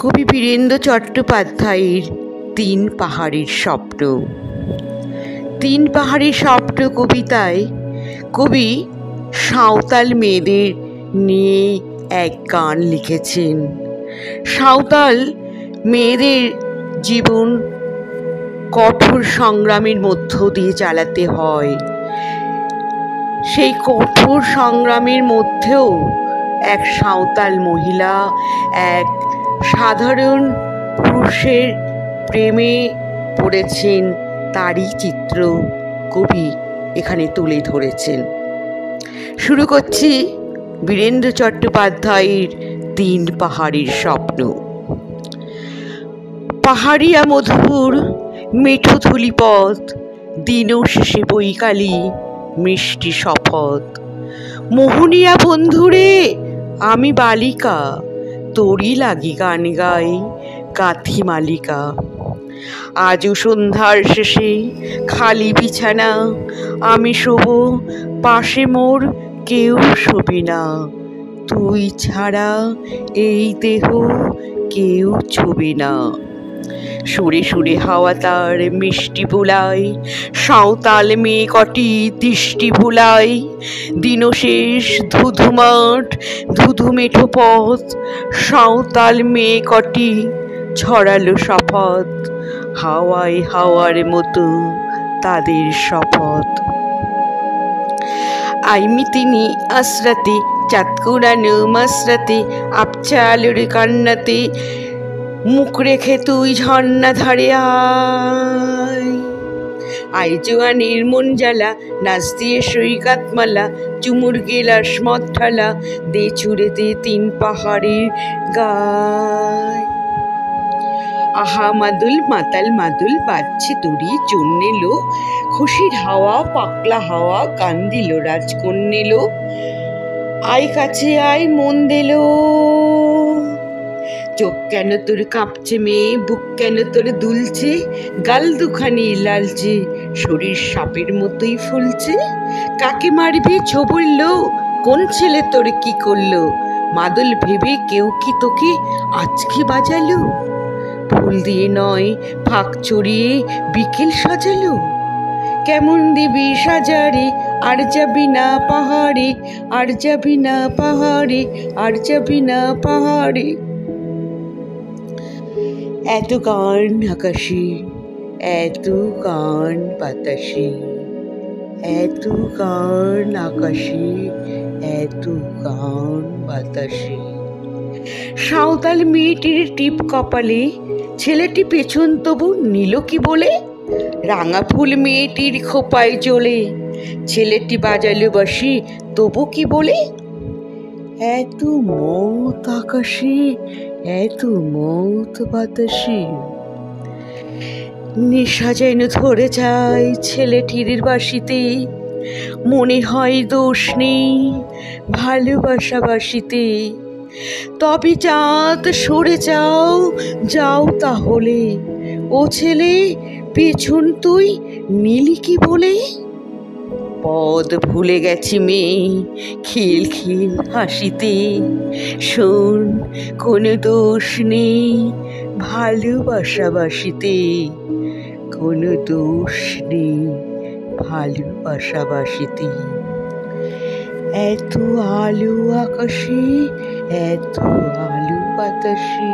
কবি বীরেন্দ্র চট্টোপাধ্যায়ের তিন পাহাড়ের স্বপ্ন। তিন পাহাড়ের স্বপ্ন কবিতায় কবি সাঁওতাল মেয়েদের নিয়ে এক গান লিখেছেন। সাঁওতাল মেয়েদের জীবন কঠোর সংগ্রামের মধ্য দিয়ে চালাতে হয়। সেই কঠোর সংগ্রামের মধ্যেও এক সাঁওতাল মহিলা এক সাধারণ পুরুষের প্রেমে পড়েছেন, তারই চিত্র কবি এখানে তুলে ধরেছেন। শুরু করছি বীরেন্দ্র চট্টোপাধ্যায়ের তিন পাহাড়ের স্বপ্ন। পাহাড়িয়া মধুপুর মেঠো ধূলিপথ, দিনও শেষে বৈকালী মিষ্টি শপথ। মোহনিয়া বন্ধুরে আমি বালিকা, তোরই লাগি গান গাই গাথি মালিকা। আজও সন্ধ্যার শেষে খালি বিছানা, আমি শোবো পাশে মোর কেউ শোবে না। তুই ছাড়া এই দেহ কেউ ছবে না। সুরে সুরে হাওয়া তার মিষ্টি বুলায়, সাঁওতাল মেয়ে কটি দৃষ্টি ভুলায়। দিনশেষ ধুধু মাঠ ধুধু মেঠো পথ, সাঁওতাল মেয়ে কটি ছড়ালো শপথ। হাওয়ায় হাওয়ার মতো তাদের শপথ। আইমি তিনি আসরাতে চাঁদকুড়ানো মাসরাতে, আপচালুর কান্নাতে মুখ রেখে তুই ঝর্ণা ধারে আয়। আই জোয়ানির মন জ্বালা, নাচ দিয়ে সৈকত মালা, চুমুর গেলাস মদ ঠালা, দে ছুড়ে দে তিন পাহাড়ের গায়। আহা মাদুল মাতাল মাদুল বাজছে তুড়ি চন্নেলো, খুশির হাওয়া পাকলা হাওয়া গান দিল রাজকন্যেলো। আয় কাছে আয় মন দিলো, চোখ কেন তোর কাঁপছে মেয়ে, বুক কেন তোর দুলছে, গাল দুখানি লালচে, শরীর সাপের মতোই ফুলছে। কাকে মারবি ছোবললো, কোন ছেলে তোর কি করলো, মাদল ভেবে কেউ কি তোকে আজকে বাজালো। ফুল দিয়ে নয় ফাঁক চড়িয়ে বিকেল সাজালো, কেমন দিবি সাজারে আর যাবি না পাহাড়ে, আর যাবি না পাহাড়ে, আর যাবি না পাহাড়ে। এত গান আকাশে, এত গান বাতাসে, এত গান আকাশে, এত গান বাতাসে। সাঁওতাল মেয়েটির টিপ কপালে, ছেলেটি পেছন তবু নিল কি বলে। রাঙা ফুল মেয়েটির খোপায় জ্বলে, ছেলেটি বাজালো বাঁশি তবু কি বলে। এত মত আকাশে, এত মত বাতাসে। নেশা যেন ধরে যায় ছেলেটির বাঁশিতে, মনে হয় দোষ নেই ভালোবাসা বাঁশিতে। তবে চাঁদ সরে যাও, যাও তাহলে, ও ছেলে পেছন তুই নিলি কি বলে। পদ ভুলে গেছি মেয়ে খিল খিল হাসিতে, শোন কোনো দোষ নেই ভালোবাসা বাসিতে, কোনো দোষ নেই ভালোবাসা বাসিতে। এত আলো আকাশে, এত আলো বাতাসে।